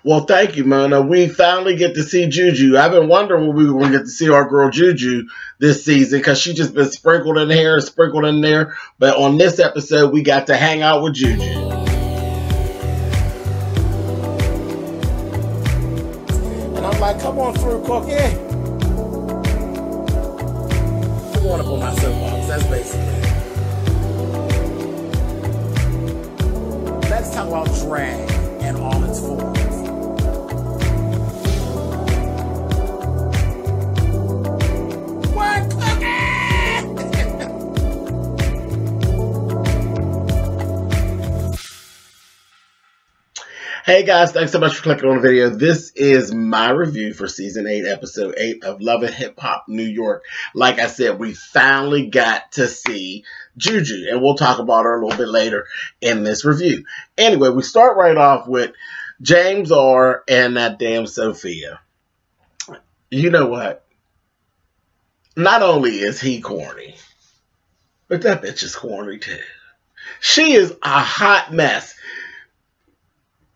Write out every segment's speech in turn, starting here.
Well, thank you, Mona. We finally get to see Juju. I've been wondering when we were going to get to see our girl Juju this season because she's just been sprinkled in here and sprinkled in there. But on this episode, we got to hang out with Juju. And I'm like, come on through, Cookie. I want to put my soapbox. That's basically it. Let's talk about drag and all its forms. Hey guys, thanks so much for clicking on the video. This is my review for Season 8, Episode 8 of Love and Hip Hop New York. Like I said, we finally got to see Juju, and we'll talk about her a little bit later in this review. Anyway, we start right off with James R. and that damn Sophia. You know what? Not only is he corny, but that bitch is corny too. She is a hot mess.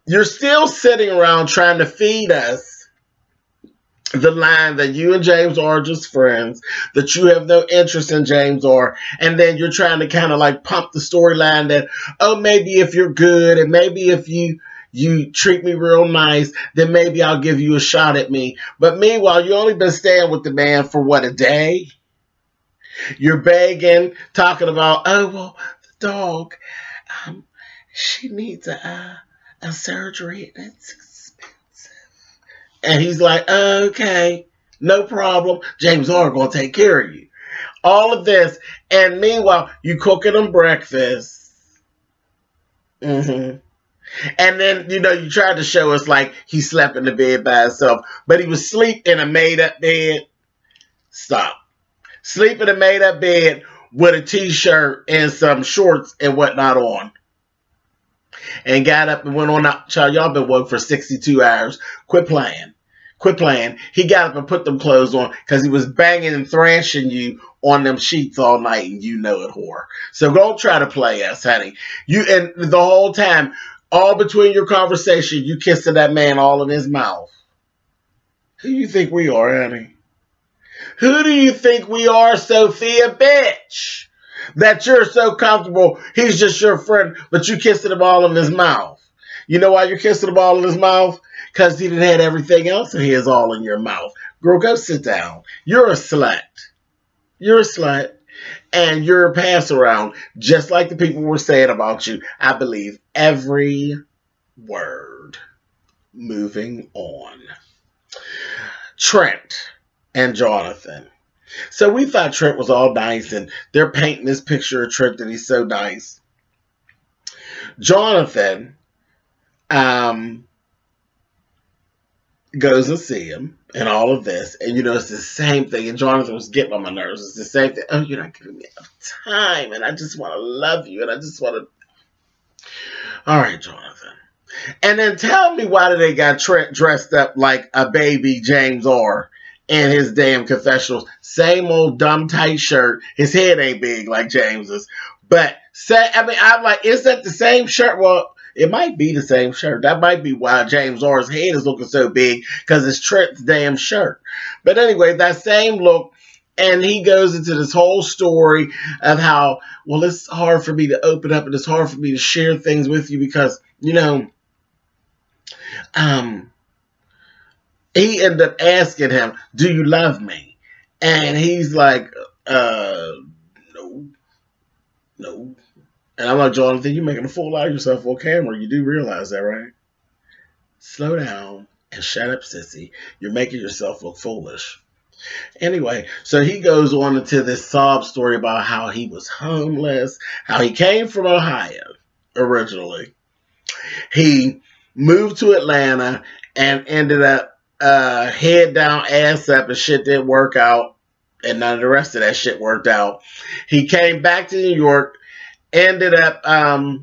You're still sitting around trying to feed us the line that you and James are just friends, that you have no interest in James R, and then you're trying to kind of like pump the storyline that, oh, maybe if you're good and maybe if you treat me real nice, then maybe I'll give you a shot at me. But meanwhile, you only been staying with the man for what, a day? You're begging, talking about, oh, well, the dog, she needs a surgery and it's expensive. And he's like, okay, no problem. James R. gonna take care of you. All of this. And meanwhile, you cooking them breakfast. And then, you know, you tried to show us like he slept in the bed by himself, but he was asleep in a made-up bed. Stop. Sleep in a made-up bed with a t-shirt and some shorts and whatnot on. And got up and went on out. Child, y'all been woke for 62 hours. Quit playing. Quit playing. He got up and put them clothes on because he was banging and thrashing you on them sheets all night, and you know it, whore. So don't try to play us, honey. You and the whole time, all between your conversation, you kissing that man all in his mouth. Who do you think we are, honey? Who do you think we are, Sophia, bitch? That you're so comfortable, he's just your friend, but you kissing him all in his mouth. You know why you're kissing him all in his mouth? Because he done had everything else of his all in your mouth. Girl, go sit down. You're a slut. You're a slut. And you're a pass around, just like the people were saying about you. I believe every word. Moving on. Trent and Jonathan. So we thought Trent was all nice, and they're painting this picture of Trent that he's so nice. Jonathan goes and see him and all of this, and you know, it's the same thing, and Jonathan was getting on my nerves. It's the same thing. Oh, you're not giving me enough time, and I just want to love you, and I just want to... All right, Jonathan. And then tell me why they got Trent dressed up like a baby James R. in his damn confessionals. Same old dumb tight shirt. His head ain't big like James's. But, I'm like, is that the same shirt? Well, it might be the same shirt. That might be why James R's head is looking so big, because it's Trent's damn shirt. But anyway, that same look, and he goes into this whole story of how, well, it's hard for me to open up and it's hard for me to share things with you because, you know, he ended up asking him, do you love me? And he's like, no. And I'm like, Jonathan, you're making a fool out of yourself on camera. You do realize that, right? Slow down and shut up, sissy. You're making yourself look foolish. Anyway, so he goes on into this sob story about how he was homeless, how he came from Ohio originally. He moved to Atlanta and ended up head down, ass up, and shit didn't work out. And none of the rest of that shit worked out. He came back to New York, ended up, I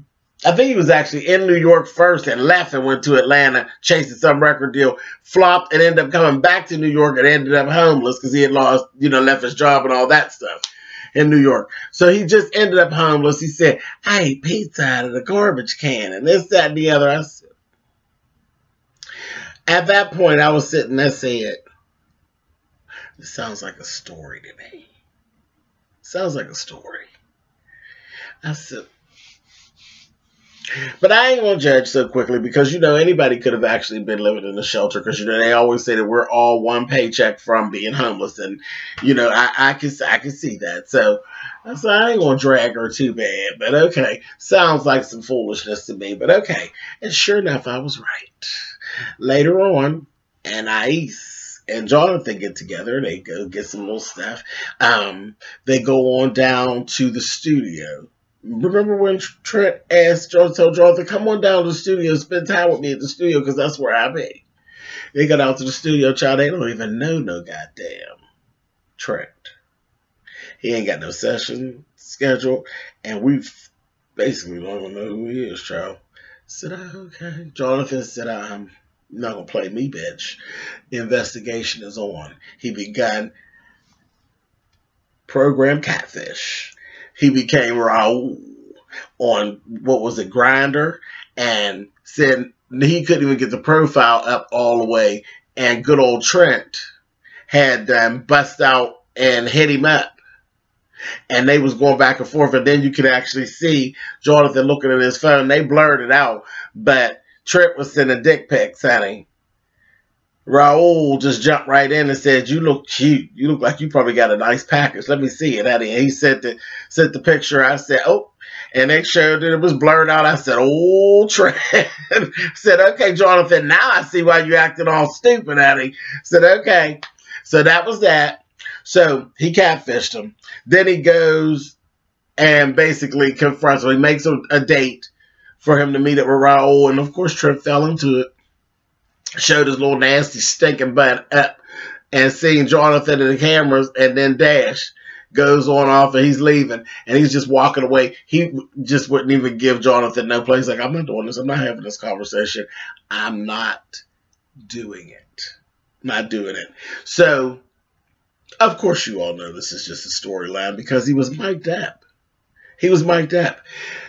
think he was actually in New York first and left and went to Atlanta chasing some record deal, flopped, and ended up coming back to New York and ended up homeless because he had lost, you know, left his job and all that stuff in New York. So he just ended up homeless. He said, I ate pizza out of the garbage can and this, that, and the other. I said, At that point, I was sitting there saying, "This sounds like a story to me. Sounds like a story." I said, but I ain't gonna judge so quickly because, you know, anybody could have actually been living in a shelter because, you know, they always say that we're all one paycheck from being homeless, and, you know, I can see that. So I ain't gonna drag her too bad, but okay, sounds like some foolishness to me, but okay. And sure enough, I was right. Later on, Anais and Jonathan get together. They go get some little stuff. They go on down to the studio. Remember when Trent told Jonathan, "Come on down to the studio, spend time with me at the studio, because that's where I be." They got out to the studio, child. They don't even know no goddamn Trent. He ain't got no session scheduled, and we basically don't even know who he is, child. Said, okay. Jonathan said, "I'm not gonna play me, bitch. Investigation is on." He begun program Catfish. He became Raul on, what was it, Grindr, and said he couldn't even get the profile up all the way, and good old Trent had them bust out and hit him up, and they was going back and forth, and then you could actually see Jonathan looking at his phone. They blurred it out, but Trent was sending dick pics, honey. Raul just jumped right in and said, "You look cute. You look like you probably got a nice package. Let me see it, honey." And he sent the picture. I said, "Oh," and they showed that it was blurred out. I said, "Oh, Trent." Said, "Okay, Jonathan, now I see why you acting all stupid, honey." Said, "Okay." So that was that. So he catfished him. Then he goes and basically confronts him. He makes a date for him to meet up with Raul. And of course, Trent fell into it. Showed his little nasty stinking butt up and seeing Jonathan in the cameras, and then Dash goes on off and he's leaving and he's just walking away. He just wouldn't even give Jonathan no place. Like, "I'm not doing this. I'm not having this conversation. I'm not doing it. Not doing it." So, of course, you all know this is just a storyline because he was mic'd up. He was mic'd up.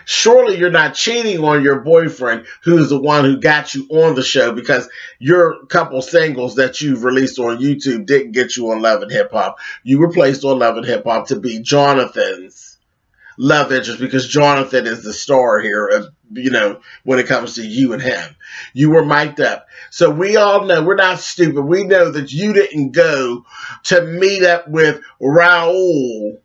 Surely you're not cheating on your boyfriend, who's the one who got you on the show, because your couple singles that you've released on YouTube didn't get you on Love and Hip Hop. You were placed on Love and Hip Hop to be Jonathan's love interest, because Jonathan is the star here, you know, when it comes to you and him. You were mic'd up. So we all know, we're not stupid. We know that you didn't go to meet up with Raul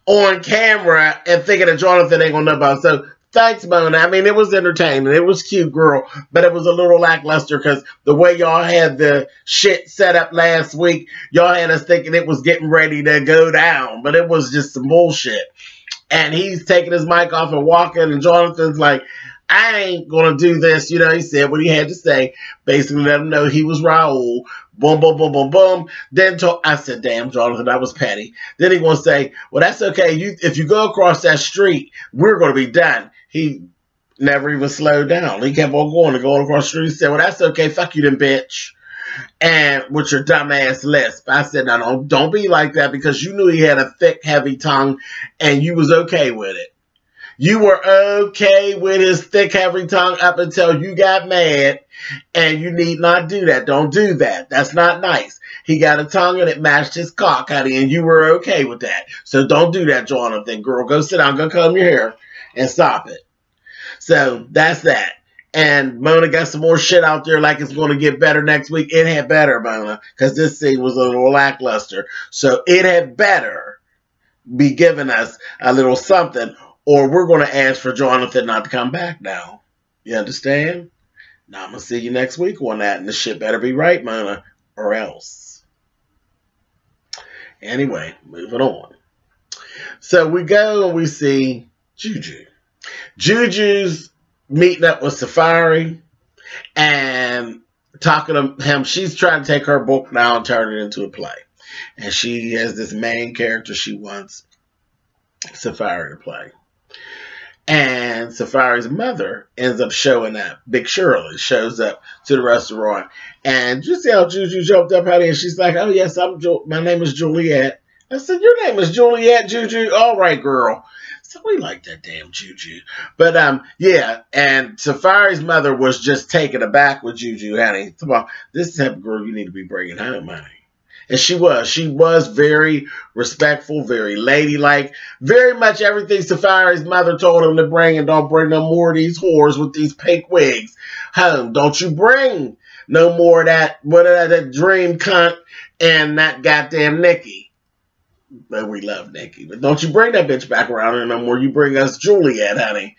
on camera and thinking that Jonathan ain't gonna know about it. So thanks, Mona. I mean, it was entertaining. It was cute, girl, but it was a little lackluster because the way y'all had the shit set up last week, y'all had us thinking it was getting ready to go down, but it was just some bullshit. And he's taking his mic off and walking, and Jonathan's like, "I ain't gonna do this." You know, he said what he had to say. Basically let him know he was Raul. Boom, boom, boom, boom, boom. Then I said, "Damn, Jonathan, that was petty." Then he gonna say, "Well, that's okay. If you go across that street, we're gonna be done." He never even slowed down. He kept on going and going across the street. He said, "Well, that's okay. Fuck you then, bitch." And with your dumbass lisp. I said, "No, don't be like that," because you knew he had a thick, heavy tongue and you was okay with it. You were okay with his thick, heavy tongue up until you got mad, and you need not do that. Don't do that. That's not nice. He got a tongue and it matched his cock, honey, and you were okay with that. So don't do that, Jonathan. Girl, go sit down, go comb your hair, and stop it. So that's that. And Mona got some more shit out there like it's going to get better next week. It had better, Mona, because this scene was a little lackluster. So it had better be giving us a little something, or we're going to ask for Jonathan not to come back now. You understand? Now I'm going to see you next week on that, and the shit better be right, Mona, or else. Anyway, moving on. So we go and we see Juju. Juju's meeting up with Safari and talking to him. She's trying to take her book now and turn it into a play. And she has this main character she wants Safari to play. And Safari's mother ends up showing up. Big Shirley shows up to the restaurant. And you see how Juju jumped up out here? And she's like, "Oh, yes, my name is Juliet." I said, "Your name is Juliet, Juju? All right, girl." So we like that damn Juju. But, yeah, and Safari's mother was just taken aback with Juju, honey. Come on, this is the type of girl you need to be bringing home, honey. And she was very respectful, very ladylike, very much everything Safari's mother told him to bring, and don't bring no more of these whores with these pink wigs home. Don't you bring no more of that dream cunt and that goddamn Nikki. But we love Nikki. But don't you bring that bitch back around here no more. You bring us Juliet, honey.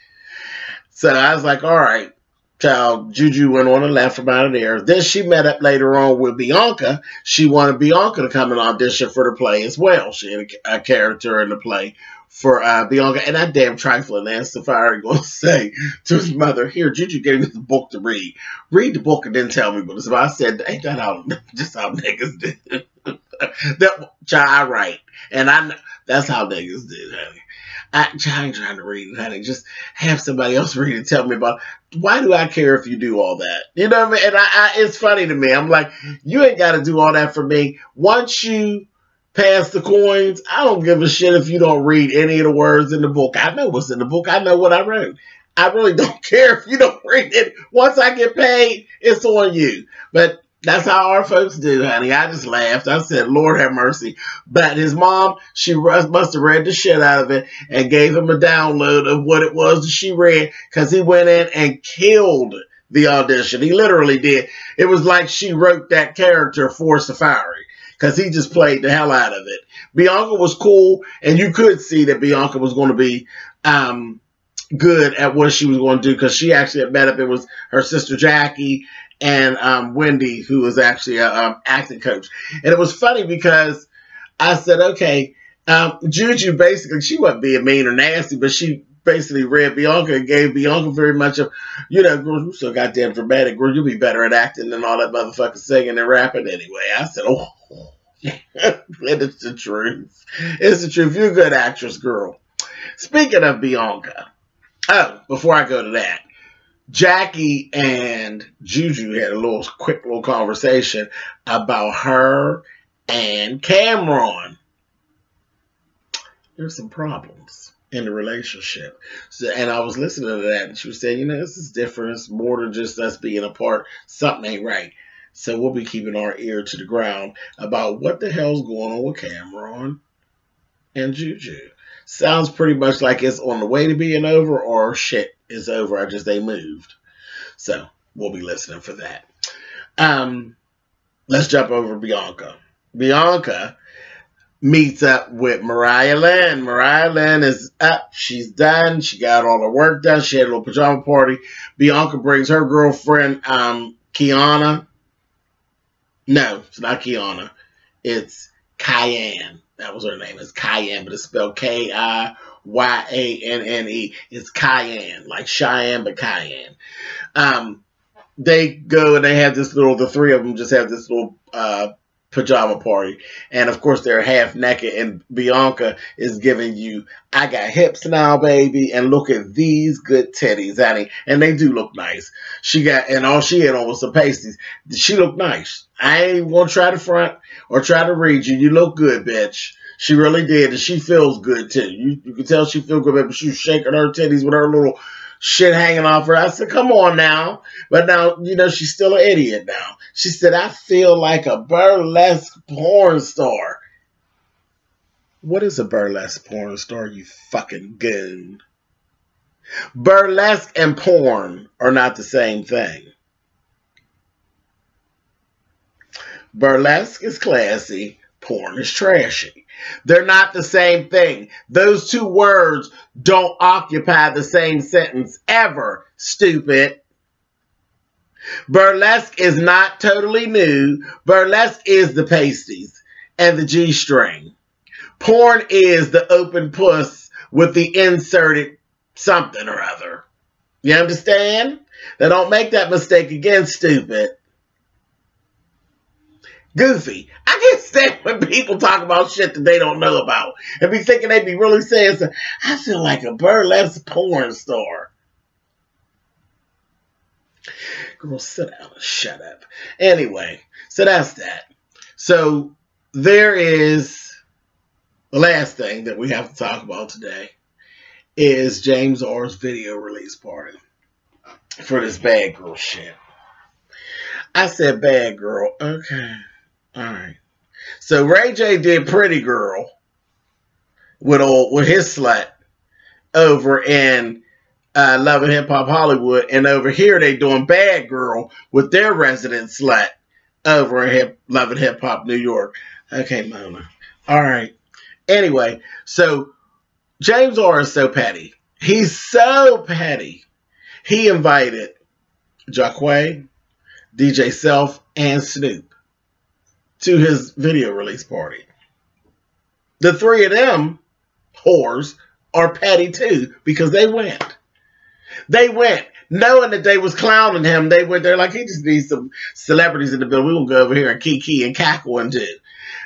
So I was like, all right. Child, Juju went on and left from out of there. Then she met up later on with Bianca. She wanted Bianca to come and audition for the play as well. She had a character in the play for Bianca. And that damn trifling ass Safari going to say to his mother, here, Juju gave me the book to read. Read the book and then tell me what it's about. I said, ain't that how niggas do? That child, right. And that's how niggas do, honey. I ain't trying to read it, honey. Just have somebody else read it and tell me about it. Why do I care if you do all that? You know what I mean? And it's funny to me. I'm like, you ain't got to do all that for me. Once you pass the coins, I don't give a shit if you don't read any of the words in the book. I know what's in the book. I know what I wrote. I really don't care if you don't read it. Once I get paid, it's on you. But that's how our folks do, honey. I just laughed. I said, Lord have mercy. But his mom, she must have read the shit out of it and gave him a download of what it was that she read, because he went in and killed the audition. He literally did. It was like she wrote that character for Safari, because he just played the hell out of it. Bianca was cool, and you could see that Bianca was going to be good at what she was going to do, because she actually had met up. It was her sister Jackie and Wendy, who was actually an acting coach. And it was funny because I said, okay, Juju basically, she wasn't being mean or nasty, but she basically read Bianca and gave Bianca very much of, you know, girl, you so goddamn dramatic, girl, you'll be better at acting than all that motherfucking singing and rapping anyway. I said, oh, yeah, it's the truth. It's the truth. You're a good actress, girl. Speaking of Bianca, before I go to that, Jackie and Juju had a quick little conversation about her and Cameron. There's some problems in the relationship. So, and I was listening to that, and she was saying, you know, this is different. It's more than just us being apart. Something ain't right. So we'll be keeping our ear to the ground about what the hell's going on with Cameron and Juju. Sounds pretty much like it's on the way to being over, or shit is over. They moved. So we'll be listening for that. Let's jump over Bianca. Bianca meets up with Mariah Lynn. Mariah Lynn is up. She's done. She got all her work done. She had a little pajama party. Bianca brings her girlfriend, Kiana. No, it's not Kiana. It's Cayenne. That was her name. It's Cayenne, but it's spelled Kyanne. It's Cayenne, like Cheyenne, but Cayenne. They go and they have this little, the three of them just have this little pajama party. And of course they're half naked, and Bianca is giving you, I got hips now, baby, and look at these good titties, honey. And they do look nice. And all she had on was some pasties. She looked nice. I ain't gonna try to front or try to read you. You look good, bitch. She really did, and she feels good too. You can tell she feels good, baby. She was shaking her titties with her little shit hanging off her. I said, come on now. But now, you know, she's still an idiot now. She said, I feel like a burlesque porn star. What is a burlesque porn star, you fucking goon? Burlesque and porn are not the same thing. Burlesque is classy. Porn is trashy. They're not the same thing. Those two words don't occupy the same sentence ever, stupid. Burlesque is not totally new. Burlesque is the pasties and the G-string. Porn is the open puss with the inserted something or other. You understand? Now don't make that mistake again, stupid. Goofy. I can't stand when people talk about shit that they don't know about and be thinking they be really saying, I feel like a burlesque porn star. Girl, sit down and shut up. Anyway, so that's that. So there is the last thing that we have to talk about today. is James R's video release party for this bad girl shit. I said bad girl. Okay. All right. So Ray J did Pretty Girl with his slut over in Love and Hip Hop Hollywood, and over here they doing Bad Girl with their resident slut over in Love and Hip Hop New York. Okay, Mona. All right. Anyway, so James R is so petty. He's so petty. He invited Jacquay, DJ Self, and Snoop to his video release party. The three of them whores are petty too because they went. They went knowing that they was clowning him. They went there like, he just needs some celebrities in the building. We're going to go over here and kiki and cackle and do.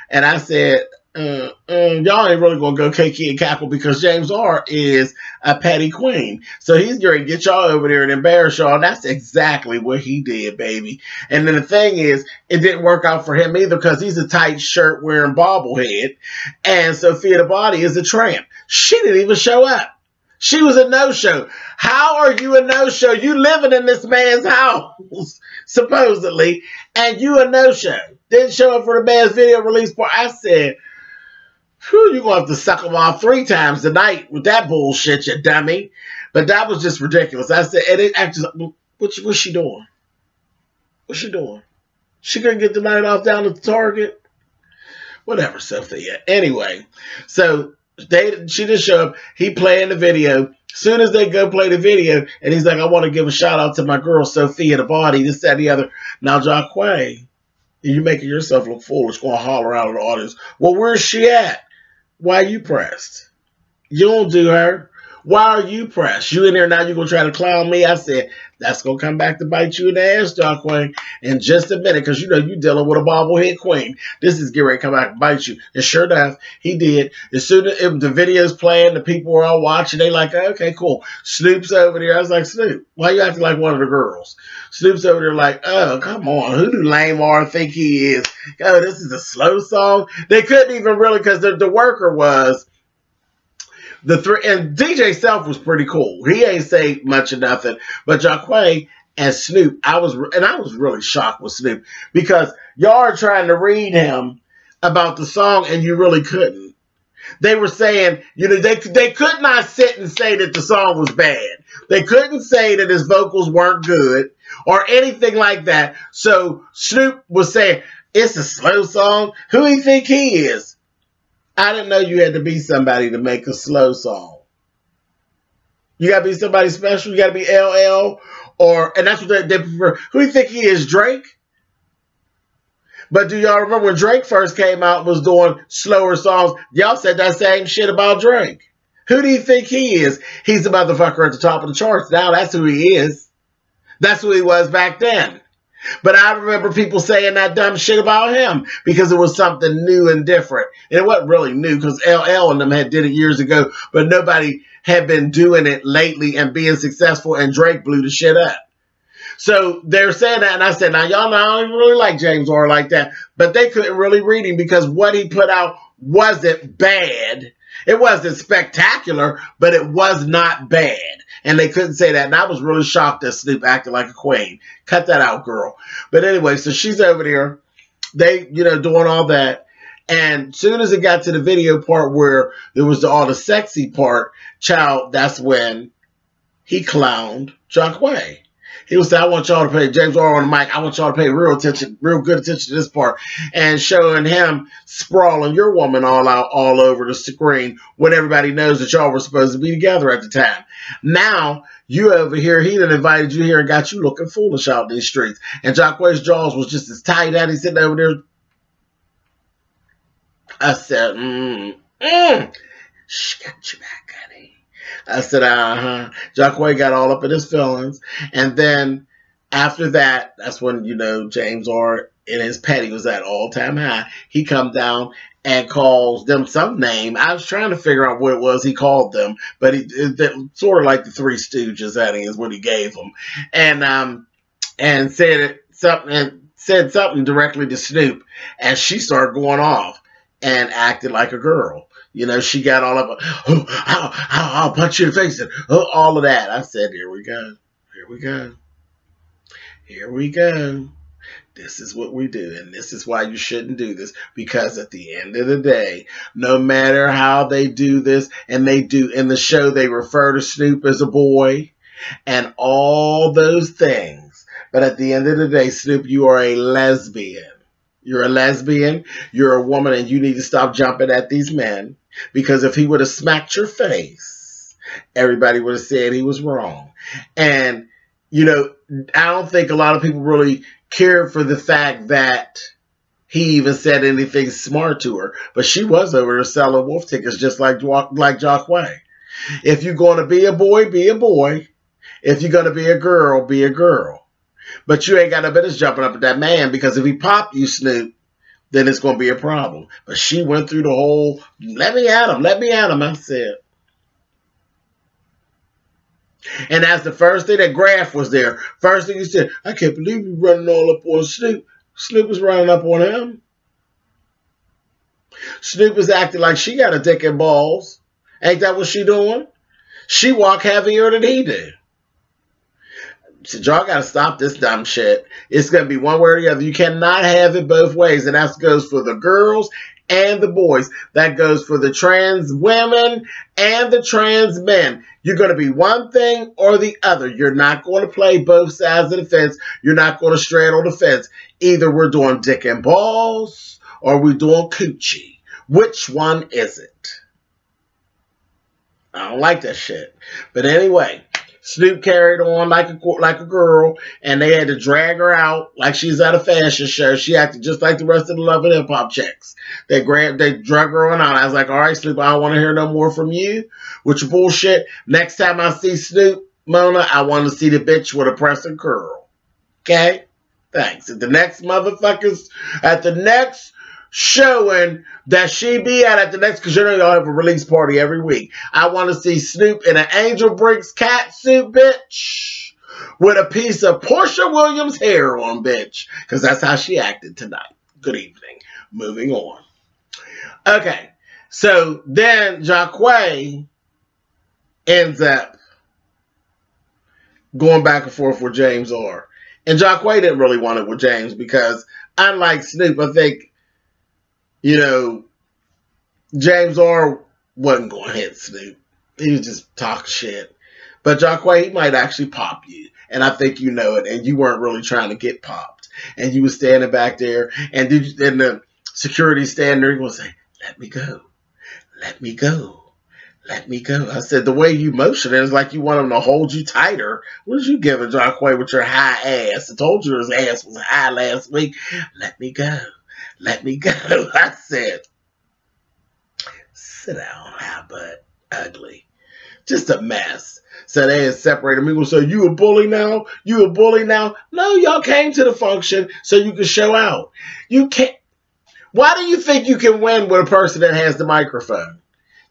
And I said, y'all ain't really going to go kiki and cackle because James R is a petty queen. So he's going to get y'all over there and embarrass y'all. And that's exactly what he did, baby. And then the thing is, it didn't work out for him either because he's a tight shirt wearing bobblehead. And Sophia the Body is a tramp. She didn't even show up. She was a no-show. How are you a no-show? You living in this man's house, supposedly, and you a no-show. Didn't show up for the band's video release party. I said, whew, you're going to have to suck them off 3 times tonight with that bullshit, you dummy. But that was just ridiculous. I said, and it actually, what's she doing? What's she doing? She going to get the night off down at the Target? Whatever, Sophia. Anyway, so she didn't show up. He playing the video. Soon as they go play the video, and he's like, I want to give a shout out to my girl Sophia the Body, this, that, and the other. Now, Jacquay, you're making yourself look foolish, going to holler out of the audience. Well, where's she at? Why are you pressed? You don't do her. Why are you pressed? You in there now, you're going to try to clown me? I said, that's going to come back to bite you in the ass, Jacquay, in just a minute, because you know you're dealing with a bobblehead queen. This is getting ready to come back and bite you. And sure enough, he did. As soon as the video's playing, the people were all watching, they like, okay, cool. Snoop's over there. I was like, Snoop, why you acting like one of the girls? Snoop's over there like, oh, come on. Who do Lame R think he is? Oh, this is a slow song? They couldn't even really, because the worker was, and DJ Self was pretty cool. He ain't say much of nothing. But Jacquay and Snoop, I was really shocked with Snoop because y'all are trying to read him about the song and you really couldn't. They were saying, you know, they could not sit and say that the song was bad. They couldn't say that his vocals weren't good or anything like that. So Snoop was saying, it's a slow song. Who do you think he is? I didn't know you had to be somebody to make a slow song. You got to be somebody special. You got to be LL and that's what they prefer. Who do you think he is, Drake? But do y'all remember when Drake first came out and was doing slower songs? Y'all said that same shit about Drake. Who do you think he is? He's the motherfucker at the top of the charts. Now that's who he is. That's who he was back then. But I remember people saying that dumb shit about him because it was something new and different. And it wasn't really new because LL and them had did it years ago, but nobody had been doing it lately and being successful, and Drake blew the shit up. So they're saying that, and I said, now y'all know I don't even really like James R like that, but they couldn't really read him because what he put out wasn't bad. It wasn't spectacular, but it was not bad. And they couldn't say that. And I was really shocked that Snoop acted like a queen. Cut that out, girl. But anyway, so she's over there. They, you know, doing all that. And soon as it got to the video part where there was all the sexy part, child, that's when he clowned Jacquay. He was saying, I want y'all to pay, James R on the mic, I want y'all to pay real good attention to this part. And showing him sprawling your woman all out all over the screen when everybody knows that y'all were supposed to be together at the time. Now, you over here, he done invited you here and got you looking foolish out in these streets. And Jacquay's jaws was just as tight as he sitting over there. I said, she got you back, honey. I said, Jacquay got all up in his feelings. And then after that, that's when, you know, James R in his petty was at all-time high. He come down and calls them some name. I was trying to figure out what it was he called them, but sort of like the Three Stooges, that is what he gave them. And said something directly to Snoop. And she started going off and acted like a girl. You know, she got all of it. Oh, I'll punch you in the face. And, oh, all of that. I said, here we go. Here we go. Here we go. This is what we do. And this is why you shouldn't do this. Because at the end of the day, no matter how they do this, and they do in the show, they refer to Snoop as a boy and all those things. But at the end of the day, Snoop, you are a lesbian. You're a lesbian. You're a woman, and you need to stop jumping at these men. Because if he would have smacked your face, everybody would have said he was wrong. And, you know, I don't think a lot of people really care for the fact that he even said anything smart to her. But she was over there selling wolf tickets just like Jacquay. If you're going to be a boy, be a boy. If you're going to be a girl, be a girl. But you ain't got no business jumping up at that man, because if he pop you, Snoop, then it's going to be a problem. But she went through the whole, let me at him, I said. And that's the first thing that Graf was there. First thing he said, I can't believe you running all up on Snoop. Snoop was running up on him. Snoop is acting like she got a dick and balls. Ain't that what she doing? She walk heavier than he did. So y'all got to stop this dumb shit. It's going to be one way or the other. You cannot have it both ways. And that goes for the girls and the boys. That goes for the trans women and the trans men. You're going to be one thing or the other. You're not going to play both sides of the fence. You're not going to straddle the fence. Either we're doing dick and balls or we're doing coochie. Which one is it? I don't like that shit. But anyway, Snoop carried on like a girl, and they had to drag her out like she's at a fashion show. She acted just like the rest of the Love and Hip Hop chicks. They drug her on out. I was like, all right, Snoop, I don't want to hear no more from you with your bullshit. Next time I see Snoop, Mona, I want to see the bitch with a pressing curl. Okay? Thanks. At the next showing that she be at the next, because you know y'all have a release party every week. I want to see Snoop in an Angel Bricks cat suit, bitch, with a piece of Portia Williams hair on, bitch, because that's how she acted tonight. Good evening. Moving on. Okay, so then Jacquay ends up going back and forth with James R. And Jacquay didn't really want it with James because, unlike Snoop, I think, you know, James R. wasn't going to hit Snoop. He was just talking shit. But Jacquay, he might actually pop you. And I think you know it. And you weren't really trying to get popped. And you were standing back there. And the security standing there, he was say, let me go. Let me go. Let me go. I said, the way you motion it is like you want him to hold you tighter. What did you give it, Jacquay, with your high ass? I told you his ass was high last week. Let me go. Let me go. I said, sit down, high butt, ugly. Just a mess. So they had separated me. So you a bully now? You a bully now? No, y'all came to the function so you could show out. You can't. Why do you think you can win with a person that has the microphone?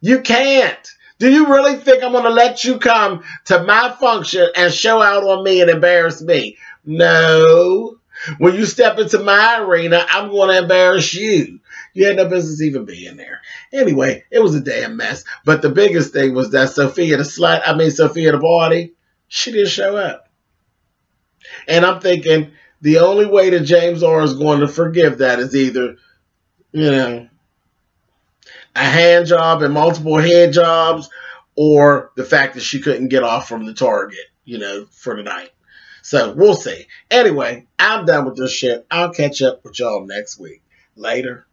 You can't. Do you really think I'm going to let you come to my function and show out on me and embarrass me? No. When you step into my arena, I'm going to embarrass you. You had no business even being there. Anyway, it was a damn mess. But the biggest thing was that Sophia the body, she didn't show up. And I'm thinking the only way that James R. is going to forgive that is either, you know, a hand job and multiple head jobs, or the fact that she couldn't get off from the target, you know, for the night. So we'll see. Anyway, I'm done with this shit. I'll catch up with y'all next week. Later.